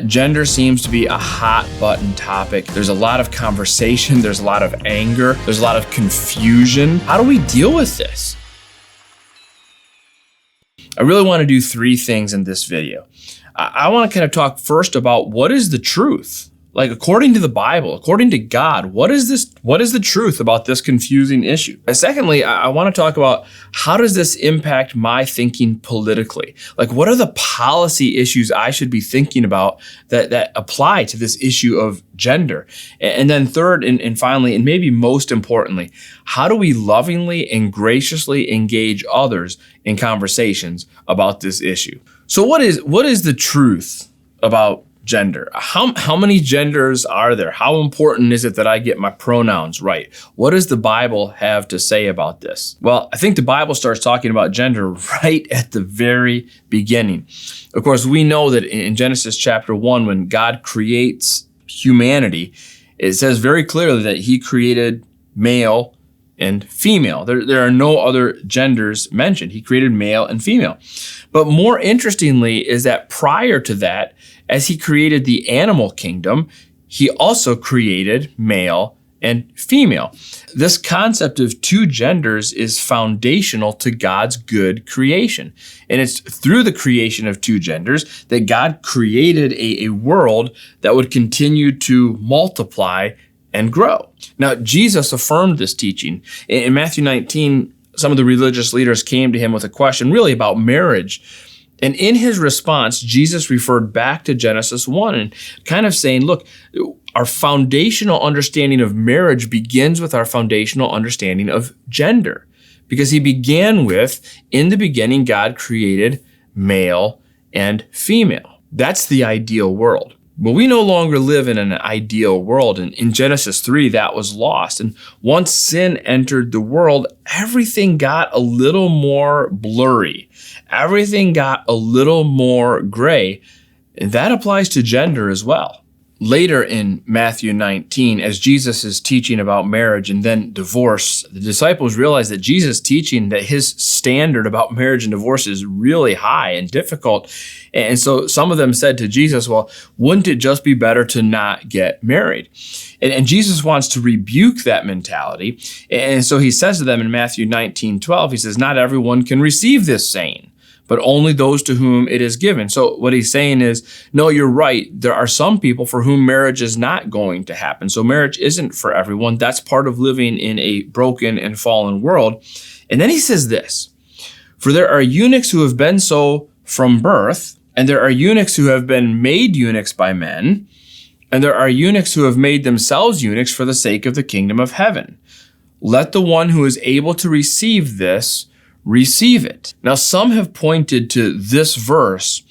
Gender seems to be a hot button topic. There's a lot of conversation, there's a lot of anger, there's a lot of confusion. How do we deal with this? I really want to do three things in this video. I want to kind of talk first about what is the truth? Like, according to the Bible, according to God, what is the truth about this confusing issue? And secondly, I want to talk about how does this impact my thinking politically? Like, what are the policy issues I should be thinking about that apply to this issue of gender? And then third, and finally, and maybe most importantly, how do we lovingly and graciously engage others in conversations about this issue? So what is the truth about gender? How many genders are there? How important is it that I get my pronouns right? What does the Bible have to say about this? Well, I think the Bible starts talking about gender right at the very beginning. Of course, we know that in Genesis chapter 1, when God creates humanity, it says very clearly that he created male and female. There are no other genders mentioned. He created male and female. But more interestingly is that prior to that, as he created the animal kingdom, he also created male and female. This concept of two genders is foundational to God's good creation. And it's through the creation of two genders that God created a world that would continue to multiply and grow. Now, Jesus affirmed this teaching. In Matthew 19, some of the religious leaders came to him with a question really about marriage. And in his response, Jesus referred back to Genesis 1 and kind of saying, look, our foundational understanding of marriage begins with our foundational understanding of gender. Because he began with, in the beginning, God created male and female. That's the ideal world. But we no longer live in an ideal world. And in Genesis 3, that was lost. And once sin entered the world, everything got a little more blurry. Everything got a little more gray. And that applies to gender as well. Later in Matthew 19, as Jesus is teaching about marriage and then divorce, the disciples realize that Jesus is teaching that his standard about marriage and divorce is really high and difficult. And so some of them said to Jesus, well, wouldn't it just be better to not get married? And Jesus wants to rebuke that mentality. And so he says to them in Matthew 19:12, he says, not everyone can receive this saying, but only those to whom it is given. So what he's saying is, no, you're right. There are some people for whom marriage is not going to happen. So marriage isn't for everyone. That's part of living in a broken and fallen world. And then he says this, for there are eunuchs who have been so from birth, and there are eunuchs who have been made eunuchs by men, and there are eunuchs who have made themselves eunuchs for the sake of the kingdom of heaven. Let the one who is able to receive this receive it. Now, some have pointed to this verse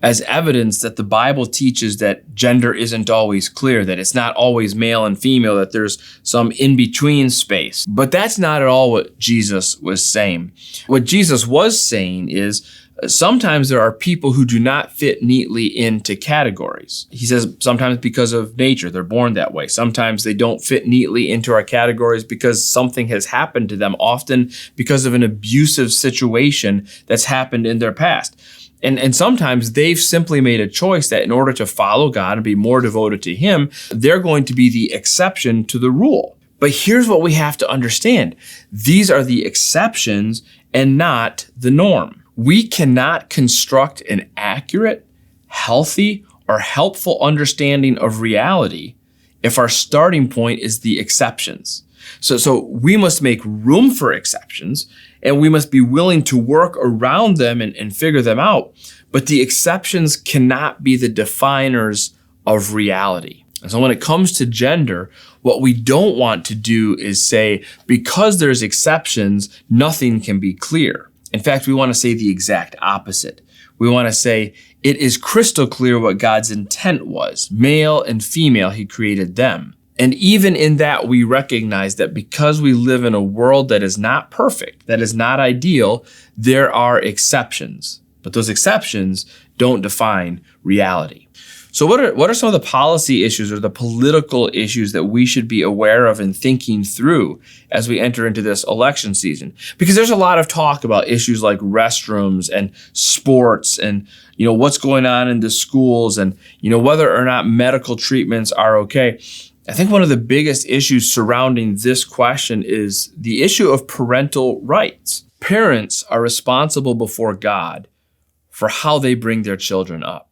as evidence that the Bible teaches that gender isn't always clear, that it's not always male and female, that there's some in-between space. But that's not at all what Jesus was saying. What Jesus was saying is sometimes there are people who do not fit neatly into categories. He says sometimes because of nature, they're born that way. Sometimes they don't fit neatly into our categories because something has happened to them, often because of an abusive situation that's happened in their past. And sometimes they've simply made a choice that in order to follow God and be more devoted to him, they're going to be the exception to the rule. But here's what we have to understand. These are the exceptions and not the norm. We cannot construct an accurate, healthy, or helpful understanding of reality if our starting point is the exceptions. So we must make room for exceptions, and we must be willing to work around them and figure them out. But the exceptions cannot be the definers of reality. And so when it comes to gender, what we don't want to do is say, because there's exceptions, nothing can be clear. In fact, we want to say the exact opposite. We want to say it is crystal clear what God's intent was. Male and female, he created them. And even in that, we recognize that because we live in a world that is not perfect, that is not ideal, there are exceptions. But those exceptions don't define reality. So what are some of the policy issues or the political issues that we should be aware of and thinking through as we enter into this election season? Because there's a lot of talk about issues like restrooms and sports and, what's going on in the schools and, whether or not medical treatments are okay. I think one of the biggest issues surrounding this question is the issue of parental rights. Parents are responsible before God for how they bring their children up.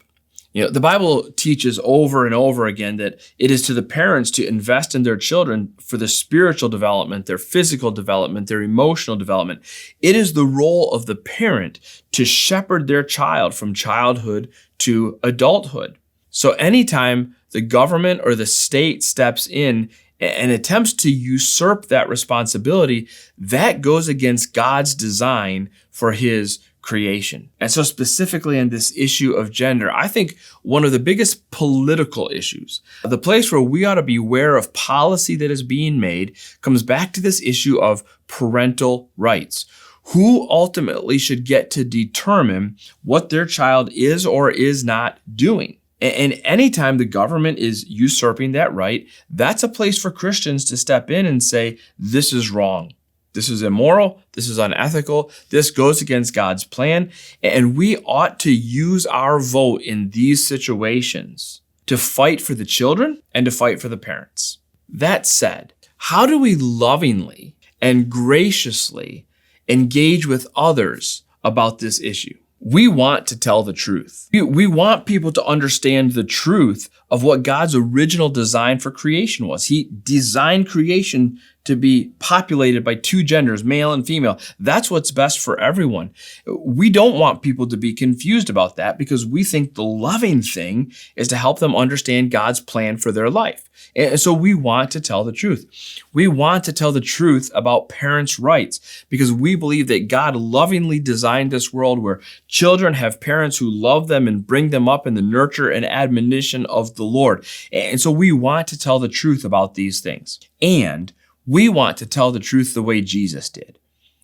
The Bible teaches over and over again that it is to the parents to invest in their children for their spiritual development, their physical development, their emotional development. It is the role of the parent to shepherd their child from childhood to adulthood. So anytime the government or the state steps in and attempts to usurp that responsibility, that goes against God's design for his creation. And so specifically in this issue of gender, I think one of the biggest political issues, the place where we ought to be aware of policy that is being made, comes back to this issue of parental rights. Who ultimately should get to determine what their child is or is not doing? And anytime the government is usurping that right, that's a place for Christians to step in and say, this is wrong. This is immoral. This is unethical. This goes against God's plan. And we ought to use our vote in these situations to fight for the children and to fight for the parents. That said, how do we lovingly and graciously engage with others about this issue? We want to tell the truth. We want people to understand the truth of what God's original design for creation was. He designed creation to be populated by two genders, male and female. That's what's best for everyone. We don't want people to be confused about that because we think the loving thing is to help them understand God's plan for their life. And so we want to tell the truth. We want to tell the truth about parents' rights because we believe that God lovingly designed this world where children have parents who love them and bring them up in the nurture and admonition of the Lord. And so we want to tell the truth about these things. And we want to tell the truth the way Jesus did.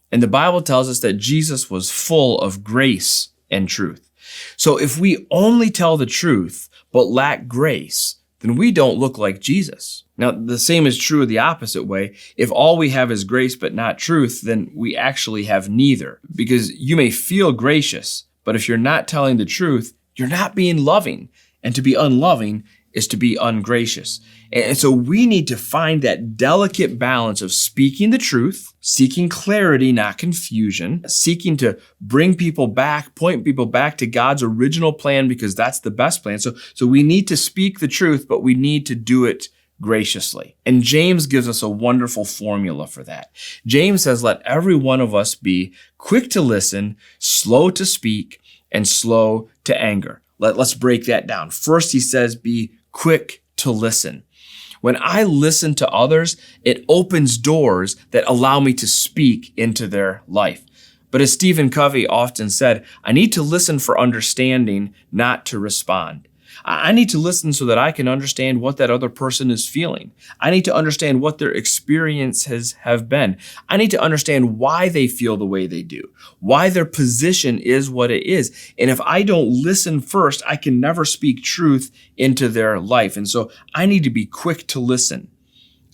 And the Bible tells us that Jesus was full of grace and truth. So if we only tell the truth but lack grace, then we don't look like Jesus. Now, the same is true the opposite way. If all we have is grace but not truth, then we actually have neither. Because you may feel gracious, but if you're not telling the truth, you're not being loving. And to be unloving is to be ungracious. And so we need to find that delicate balance of speaking the truth, seeking clarity, not confusion, seeking to bring people back, point people back to God's original plan because that's the best plan. So we need to speak the truth, but we need to do it graciously. And James gives us a wonderful formula for that. James says, let every one of us be quick to listen, slow to speak, and slow to anger. Let's break that down. First, he says, be quick to listen. When I listen to others, it opens doors that allow me to speak into their life. But as Stephen Covey often said, I need to listen for understanding, not to respond. I need to listen so that I can understand what that other person is feeling. I need to understand what their experiences have been. I need to understand why they feel the way they do, why their position is what it is. And if I don't listen first, I can never speak truth into their life. And so I need to be quick to listen.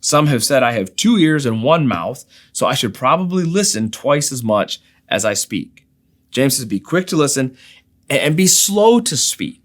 Some have said I have 2 ears and 1 mouth, so I should probably listen twice as much as I speak. James says, be quick to listen and be slow to speak.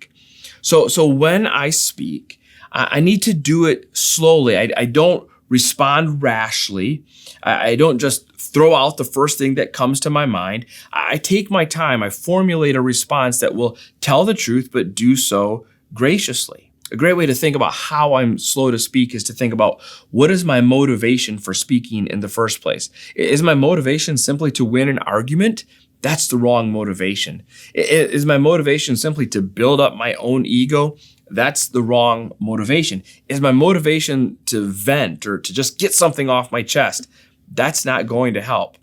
So when I speak, I need to do it slowly. I don't respond rashly. I don't just throw out the first thing that comes to my mind. I take my time. I formulate a response that will tell the truth, but do so graciously. A great way to think about how I'm slow to speak is to think about what is my motivation for speaking in the first place? Is my motivation simply to win an argument? That's the wrong motivation. Is my motivation simply to build up my own ego? That's the wrong motivation. Is my motivation to vent or to just get something off my chest? That's not going to help.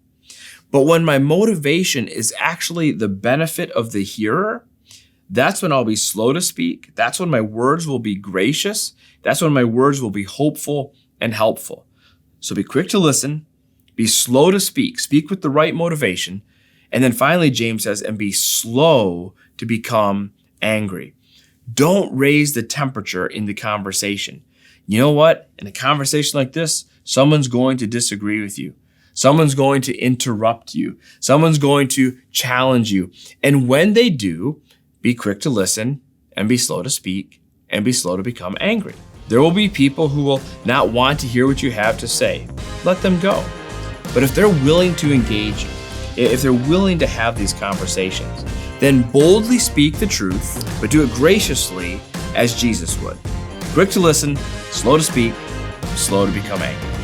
But when my motivation is actually the benefit of the hearer, that's when I'll be slow to speak. That's when my words will be gracious. That's when my words will be hopeful and helpful. So be quick to listen, be slow to speak with the right motivation. And then finally, James says, and be slow to become angry. Don't raise the temperature in the conversation. You know what? In a conversation like this, someone's going to disagree with you. Someone's going to interrupt you. Someone's going to challenge you. And when they do, be quick to listen and be slow to speak and be slow to become angry. There will be people who will not want to hear what you have to say. Let them go. But if they're willing to engage you, if they're willing to have these conversations, then boldly speak the truth, but do it graciously as Jesus would. Quick to listen, slow to speak, slow to become angry.